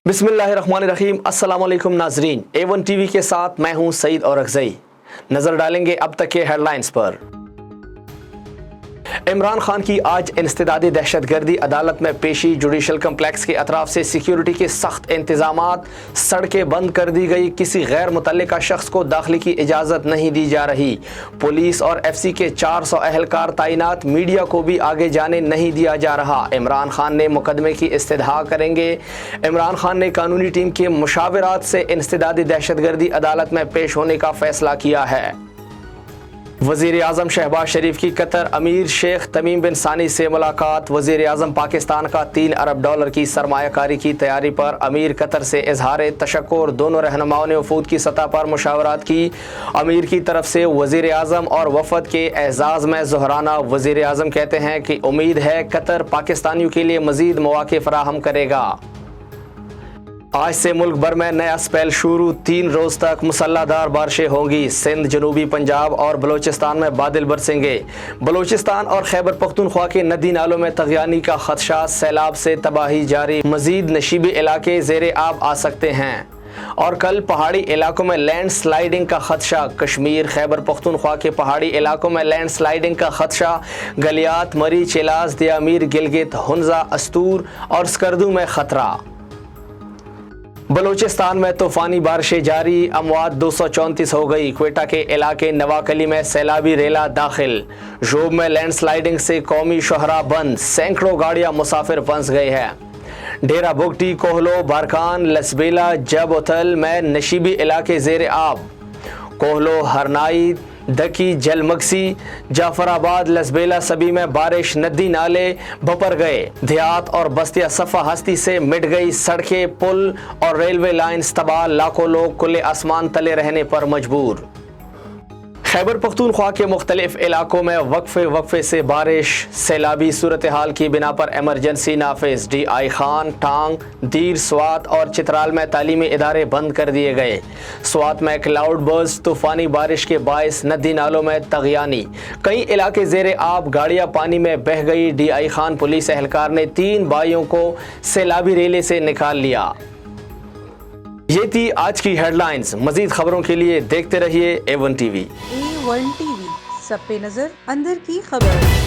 बिस्मिल्लाहिर्रहमानिर्रहीम। अस्सलाम वालेकुम नाजरीन, A1 टीवी के साथ मैं हूं सईद और अगज़ई। नज़र डालेंगे अब तक के हेडलाइंस पर। इमरान खान की आज इंसदादी दहशतगर्दी अदालत में पेशी। जुडिशल कम्प्लेक्स के अतराफ से सिक्योरिटी के सख्त इंतजामात। सड़कें बंद कर दी गई। किसी गैर मुतल्लिका शख्स को दाखिले की इजाज़त नहीं दी जा रही। पुलिस और FC के 400 अहलकार तैनात। मीडिया को भी आगे जाने नहीं दिया जा रहा। इमरान खान ने मुकदमे की इस्तदहा करेंगे। इमरान खान ने कानूनी टीम के मुशावरात से इंसदादी दहशतगर्दी अदालत में पेश होने का फैसला किया है। वज़ीर आज़म शहबाज शरीफ की कतर अमीर शेख तमीम बिन सानी से मुलाकात। वज़ीर आज़म पाकिस्तान का $3 अरब की सरमायाकारी की तैयारी पर अमीर कतर से इजहार तशक्कुर। दोनों रहनुमाओं ने वफूद की सतह पर मुशावरात की। अमीर की तरफ से वज़ीर आज़म और वफद के एजाज़ में ज़ोहराना। वज़ीर आज़म कहते हैं कि उम्मीद है कतर पाकिस्तानियों के लिए मज़ीद मौक़े फराहम करेगा। आज से मुल्क भर में नया स्पेल शुरू। 3 रोज तक मुसल्लाधार बारिशें होंगी। सिंध, जनूबी पंजाब और बलोचिस्तान में बादल बरसेंगे। बलोचिस्तान और खैबर पख्तूनख्वा के नदी नालों में तगयानी का खदशा। सैलाब से तबाही जारी। मजीद नशीबी इलाके ज़ेरे आब आ सकते हैं। और कल पहाड़ी इलाकों में लैंड स्लाइडिंग का खदशा। कश्मीर, खैबर पख्तूनख्वा के पहाड़ी इलाकों में लैंड स्लाइडिंग का खदशा। गलियात, मरी, चिलाज, दियामीर, गिलगित, हुंजा, अस्तूर और स्कर्दू में खतरा। बलूचिस्तान में तूफ़ानी बारिशें जारी। अमवात 234 हो गई। क्वेटा के इलाके नवाकली में सैलाबी रेला दाखिल। जोब में लैंडस्लाइडिंग से कौमी शोहरा बंद। सैकड़ों गाड़ियां मुसाफिर फंस गई है। डेरा बुगटी, कोहलो, बारकान, लसबेला, जब उथल में नशीबी इलाके ज़ेर आब। कोहलो, हरनाई, दकी, जलमगसी, जाफराबाद, लसबेला सभी में बारिश। नदी नाले भपर गए। देहात और बस्तियां सफ़ा हस्ती से मिट गई। सड़कें, पुल और रेलवे लाइन्स तबाह। लाखों लोग खुले आसमान तले रहने पर मजबूर। खैबर पख्तूनख्वा के मुख्तलिफ इलाकों में वक्फे से बारिश। सैलाबी सूरत हाल की बिना पर एमरजेंसी नाफिज। DI खान, टांग, दीर, स्वात और चित्राल में तालीमी इदारे बंद कर दिए गए। स्वात में क्लाउड बर्स्ट। तूफ़ानी बारिश के बायस नदी नालों में तगयानी। कई इलाके ज़ेरे आब। गाड़ियाँ पानी में बह गई। DI खान पुलिस एहलकार ने 3 भाइयों को सैलाबी रेले से निकाल लिया। ये थी आज की हेडलाइंस। मजीद खबरों के लिए देखते रहिए A1 टीवी। A1 टीवी, सब पे नजर, अंदर की खबर।